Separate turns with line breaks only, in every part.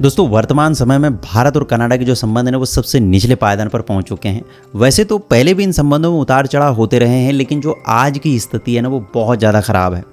दोस्तों वर्तमान समय में भारत और कनाडा के जो संबंध हैं वो सबसे निचले पायदान पर पहुंच चुके हैं। वैसे तो पहले भी इन संबंधों में उतार चढ़ाव होते रहे हैं, लेकिन जो आज की स्थिति है ना वो बहुत ज़्यादा ख़राब है।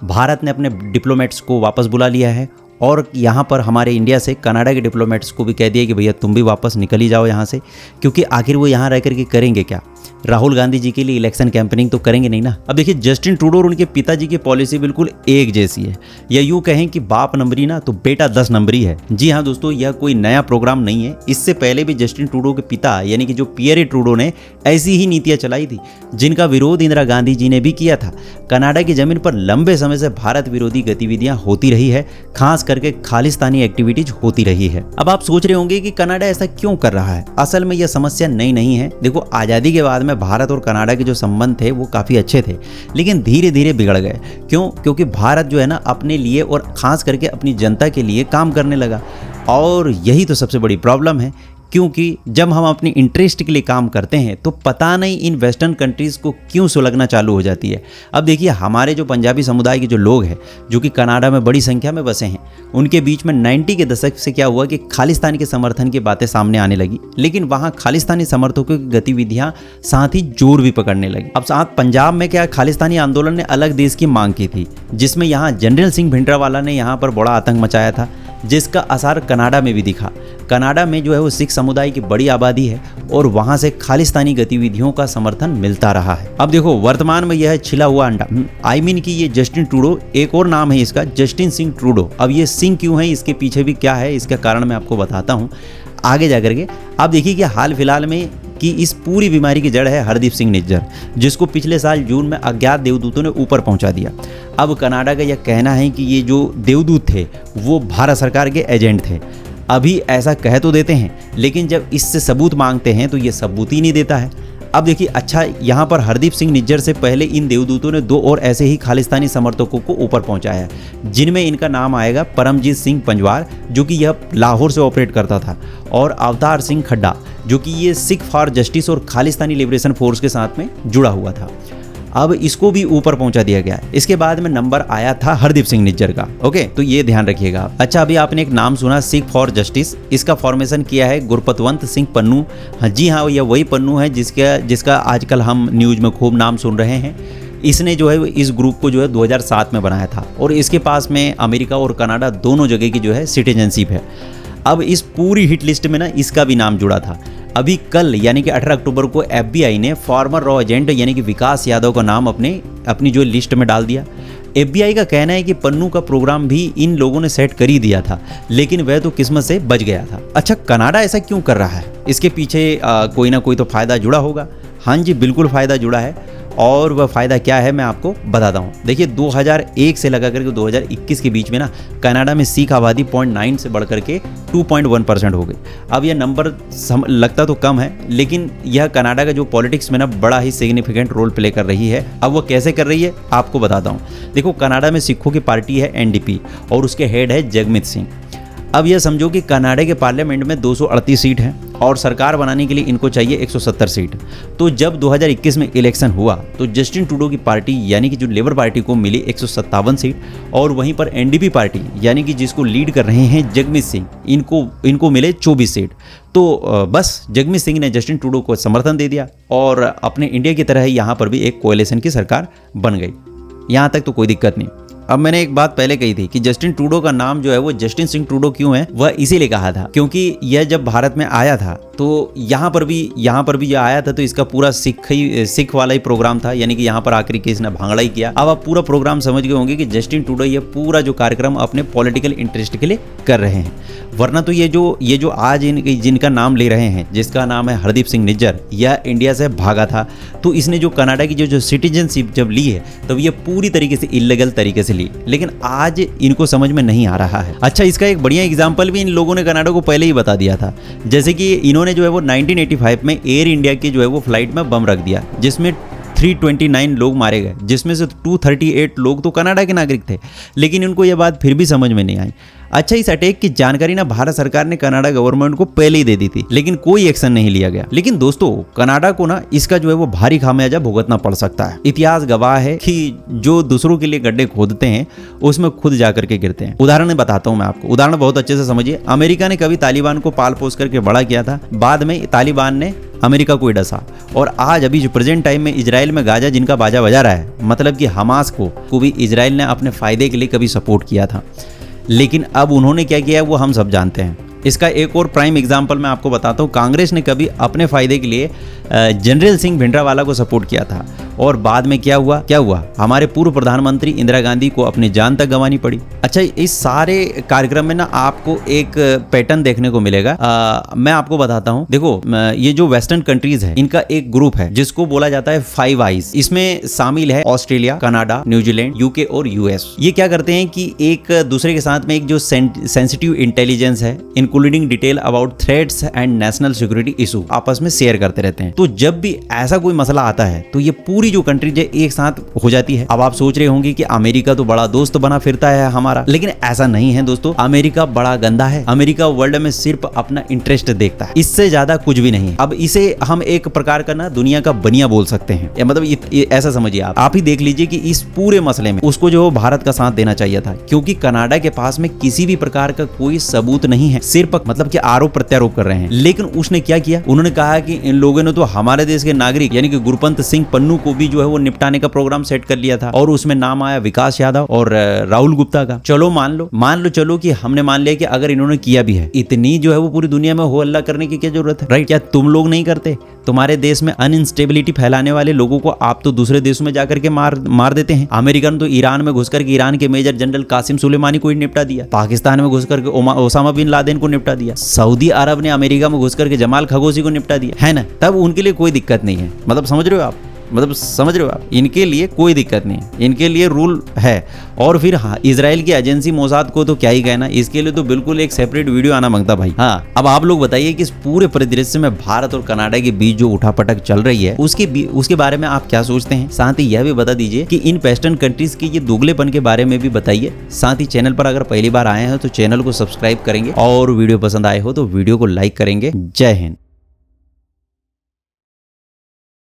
भारत ने अपने डिप्लोमेट्स को वापस बुला लिया है और यहाँ पर हमारे इंडिया से कनाडा के डिप्लोमेट्स को भी कह दिया कि भैया तुम भी वापस निकल ही जाओ यहाँ से, क्योंकि आखिर वो यहाँ रह करके करेंगे क्या। राहुल गांधी जी के लिए इलेक्शन कैंपेनिंग तो करेंगे नहीं ना। अब देखिए जस्टिन ट्रूडो और उनके पिताजी की पॉलिसी बिल्कुल एक जैसी है, या यूँ कहें कि बाप नंबरी ना तो बेटा 10 नंबरी है। जी हाँ दोस्तों, यह कोई नया प्रोग्राम नहीं है। इससे पहले भी जस्टिन ट्रूडो के पिता यानी कि जो पियरे ट्रूडो ने ऐसी ही नीतियाँ चलाई थी, जिनका विरोध इंदिरा गांधी जी ने भी किया था। कनाडा की जमीन पर लंबे समय से भारत विरोधी गतिविधियां होती रही है, खास करके खालिस्तानी एक्टिविटीज होती रही है। अब आप सोच रहे होंगे कि कनाडा ऐसा क्यों कर रहा है। असल में यह समस्या नई नहीं है। देखो आज़ादी के बाद में भारत और कनाडा के जो संबंध थे वो काफ़ी अच्छे थे, लेकिन धीरे धीरे बिगड़ गए। क्यों? क्योंकि भारत जो है ना अपने लिए और ख़ास करके अपनी जनता के लिए काम करने लगा, और यही तो सबसे बड़ी प्रॉब्लम है। क्योंकि जब हम अपनी इंटरेस्ट के लिए काम करते हैं तो पता नहीं इन वेस्टर्न कंट्रीज़ को क्यों सुलगना चालू हो जाती है। अब देखिए हमारे जो पंजाबी समुदाय के जो लोग हैं जो कि कनाडा में बड़ी संख्या में बसे हैं, उनके बीच में 90 के दशक से क्या हुआ कि खालिस्तान के समर्थन की बातें सामने आने लगी, लेकिन वहाँ खालिस्तानी समर्थकों की गतिविधियाँ साथ ही जोर भी पकड़ने लगी। अब साथ पंजाब में क्या खालिस्तानी आंदोलन ने अलग देश की मांग की थी, जिसमें यहाँ जनरल सिंह भिंडरावाला ने यहाँ पर बड़ा आतंक मचाया था, जिसका असर कनाडा में भी दिखा। कनाडा में जो है वो सिख समुदाय की बड़ी आबादी है और वहाँ से खालिस्तानी गतिविधियों का समर्थन मिलता रहा है। अब देखो वर्तमान में यह है छिला हुआ अंडा। कि ये जस्टिन ट्रूडो, एक और नाम है इसका जस्टिन सिंह ट्रूडो। अब ये सिंह क्यों है, इसके पीछे भी क्या है, इसका कारण मैं आपको बताता हूँ आगे जा करके। अब देखिए कि हाल फिलहाल में कि इस पूरी बीमारी की जड़ है हरदीप सिंह निज्जर, जिसको पिछले साल जून में अज्ञात देवदूतों ने ऊपर पहुंचा दिया। अब कनाडा का यह कहना है कि ये जो देवदूत थे वो भारत सरकार के एजेंट थे। अभी ऐसा कह तो देते हैं, लेकिन जब इससे सबूत मांगते हैं तो ये सबूत ही नहीं देता है। अब देखिए अच्छा, यहाँ पर हरदीप सिंह निज्जर से पहले इन देवदूतों ने 2 और ऐसे ही खालिस्तानी समर्थकों को ऊपर पहुँचाया, जिनमें इनका नाम आएगा परमजीत सिंह पंजवार, जो कि यह लाहौर से ऑपरेट करता था, और अवतार सिंह खड्डा, जो कि ये सिख फॉर जस्टिस और खालिस्तानी लिबरेशन फोर्स के साथ में जुड़ा हुआ था। अब इसको भी ऊपर पहुंचा दिया गया। इसके बाद में नंबर आया था हरदीप सिंह निज्जर का। ओके, तो ये ध्यान रखिएगा। अच्छा, अभी आपने एक नाम सुना सिख फॉर जस्टिस, इसका फॉर्मेशन किया है गुरपतवंत सिंह पन्नू। हाँ जी हाँ, यह वही पन्नू है जिसका आजकल हम न्यूज़ में खूब नाम सुन रहे हैं। इसने जो है इस ग्रुप को जो है 2007 में बनाया था, और इसके पास में अमेरिका और कनाडा दोनों जगह की जो है सिटीजनशिप है। अब इस पूरी हिट लिस्ट में ना इसका भी नाम जुड़ा था। अभी कल यानी कि 18 अक्टूबर को FBI ने फॉर्मर रॉ एजेंट यानी कि विकास यादव का नाम अपनी जो लिस्ट में डाल दिया। FBI का कहना है कि पन्नू का प्रोग्राम भी इन लोगों ने सेट कर ही दिया था, लेकिन वह तो किस्मत से बच गया था। अच्छा, कनाडा ऐसा क्यों कर रहा है? इसके पीछे कोई ना कोई तो फ़ायदा जुड़ा होगा। हाँ जी, बिल्कुल फ़ायदा जुड़ा है, और वह फ़ायदा क्या है मैं आपको बताता हूँ। देखिए 2001 से लगा करके 2021 के बीच में ना कनाडा में सिख आबादी 0.9 से बढ़ करके 2.1% हो गई। अब यह नंबर लगता तो कम है, लेकिन यह कनाडा का जो पॉलिटिक्स में ना बड़ा ही सिग्निफिकेंट रोल प्ले कर रही है। अब वो कैसे कर रही है आपको बताता हूँ। देखो कनाडा में सिखों की पार्टी है NDP, और उसके हेड है जगमीत सिंह। अब यह समझो कि कनाडा के पार्लियामेंट में 238 सीट हैं, और सरकार बनाने के लिए इनको चाहिए 170 सीट। तो जब 2021 में इलेक्शन हुआ तो जस्टिन ट्रूडो की पार्टी यानी कि जो लेबर पार्टी को मिली 157 सीट, और वहीं पर NDP पार्टी यानी कि जिसको लीड कर रहे हैं जगमीत सिंह, इनको मिले 24 सीट। तो बस जगमीत सिंह ने जस्टिन ट्रूडो को समर्थन दे दिया, और अपने इंडिया की तरह ही यहाँ पर भी एक कोएलिशन की सरकार बन गई। यहाँ तक तो कोई दिक्कत नहीं। अब मैंने एक बात पहले कही थी कि जस्टिन ट्रूडो का नाम जो है वो जस्टिन सिंह ट्रूडो क्यों है, वह इसीलिए कहा था क्योंकि यह जब भारत में आया था तो यहाँ पर भी जो आया था तो इसका पूरा सिख वाला ही प्रोग्राम था, यानी कि यहाँ पर आखिरी केस ने भांगड़ा ही किया। अब आप पूरा प्रोग्राम समझ गए होंगे कि जस्टिन ट्रूडो ये पूरा जो कार्यक्रम अपने पॉलिटिकल इंटरेस्ट के लिए कर रहे हैं। वरना तो ये जो आज जिनका नाम ले रहे हैं, जिसका नाम है हरदीप सिंह निज्जर, यह इंडिया से भागा था, तो इसने जो कनाडा की जो सिटीजनशिप जब ली है तब ये पूरी तरीके से इल्लीगल तरीके से ली, लेकिन आज इनको समझ में नहीं आ रहा है। अच्छा, इसका एक बढ़िया एग्जाम्पल भी इन लोगों ने कनाडा को पहले ही बता दिया था। जैसे कि इन्होंने जो है वो 1985 में एयर इंडिया की जो है वो फ्लाइट में बम रख दिया, जिसमें 329 लोग मारे गए, जिसमें से 238 लोग तो कनाडा के नागरिक थे, लेकिन उनको यह बात फिर भी समझ में नहीं आई। अच्छा, इस अटैक की जानकारी ना भारत सरकार ने कनाडा गवर्नमेंट को पहले ही दे दी थी, लेकिन कोई एक्शन नहीं लिया गया। लेकिन दोस्तों, कनाडा को ना इसका जो है वो भारी खामियाजा भुगतना पड़ सकता है। इतिहास गवाह है कि जो दूसरों के लिए गड्ढे खोदते हैं उसमें खुद जाकर के गिरते हैं। उदाहरण बताता हूं मैं आपको, उदाहरण बहुत अच्छे से समझिए। अमेरिका ने कभी तालिबान को पाल पोस करके बड़ा किया था, बाद में तालिबान ने अमेरिका को ही डसा, और आज अभी जो प्रेजेंट टाइम में इजराइल में गाजा जिनका बाजा बजा रहा है, मतलब कि हमास को भी इजराइल ने अपने फायदे के लिए कभी सपोर्ट किया था। लेकिन अब उन्होंने क्या किया है वो हम सब जानते हैं। इसका एक और प्राइम एग्जाम्पल मैं आपको बताता हूँ। कांग्रेस ने कभी अपने फायदे के लिए जनरल सिंह भिंडरावाला को सपोर्ट किया था, और बाद में क्या हुआ, हमारे पूर्व प्रधानमंत्री इंदिरा गांधी को अपनी जान तक गंवानी पड़ी। अच्छा, इस सारे कार्यक्रम में ना आपको एक पैटर्न देखने को मिलेगा। मैं आपको बताता हूँ। देखो, ये जो वेस्टर्न कंट्रीज है इनका एक ग्रुप है जिसको बोला जाता है फाइव आइज। इसमें शामिल है ऑस्ट्रेलिया, कनाडा, न्यूजीलैंड, यूके और यूएस। ये क्या करते हैं कि एक दूसरे के साथ में एक जो सेंसिटिव इंटेलिजेंस है, including detail about threats and national security issue, आपस में शेयर करते रहते हैं। तो जब भी ऐसा कोई मसला आता है तो ये पूरी जो कंट्रीज है एक साथ हो जाती है। अब आप सोच रहे होंगे कि अमेरिका तो बड़ा दोस्त बना फिरता है हमारा, लेकिन ऐसा नहीं है दोस्तों। अमेरिका बड़ा गंदा है। अमेरिका वर्ल्ड में सिर्फ अपना इंटरेस्ट देखता है, इससे ज्यादा कुछ भी नहीं है। अब इसे हम एक प्रकार का ना दुनिया का बनिया बोल सकते हैं, मतलब ऐसा समझिए। आप ही देख लीजिए कि इस पूरे मसले में उसको जो भारत का साथ देना चाहिए था, क्योंकि कनाडा के पास में किसी भी प्रकार का कोई सबूत नहीं है, सिर्फ मतलब कि आरोप प्रत्यारोप कर रहे हैं। लेकिन उसने क्या किया, उन्होंने कहा कि इन लोगों ने तो हमारे देश के नागरिक यानी कि गुरपंत सिंह पन्नू को भी जो है वो निपटाने का प्रोग्राम सेट कर लिया था, और उसमें नाम आया विकास यादव और राहुल गुप्ता का। चलो मान लो चलो कि हमने मान लिया कि अगर इन्होंने किया भी है, इतनी जो है वो पूरी दुनिया में हो हल्ला करने की क्या जरूरत है, राइट? क्या तुम लोग नहीं करते? तुम्हारे देश में अनइंस्टेबिलिटी फैलाने वाले लोगों को आप तो दूसरे देशों में जाकर के मार देते हैं। अमेरिका ने तो ईरान में घुस करके ईरान के मेजर जनरल कासिम सुलेमानी को निपटा दिया, पाकिस्तान में घुस करके ओसामा बिन लादेन को निपटा दिया, सऊदी अरब ने अमेरिका में घुस करके जमाल खशोगी को निपटा दिया, है ना? तब उनके लिए कोई दिक्कत नहीं है। मतलब समझ रहे हो आप? इनके लिए कोई दिक्कत नहीं है, इनके लिए रूल है। और फिर हाँ, इजराइल की एजेंसी मोसाद को तो क्या ही कहना, इसके लिए तो बिल्कुल एक सेपरेट वीडियो आना मांगता भाई। हाँ, अब आप लोग बताइए कि इस पूरे परिदृश्य में भारत और कनाडा के बीच जो उठापटक चल रही है उसके बारे में आप क्या सोचते हैं? साथ ही यह भी बता दीजिए कि इन वेस्टर्न कंट्रीज के ये दोगलेपन के बारे में भी बताइए। साथ ही चैनल पर अगर पहली बार आए हैं तो चैनल को सब्सक्राइब करेंगे, और वीडियो पसंद आए हो तो वीडियो को लाइक करेंगे। जय हिंद।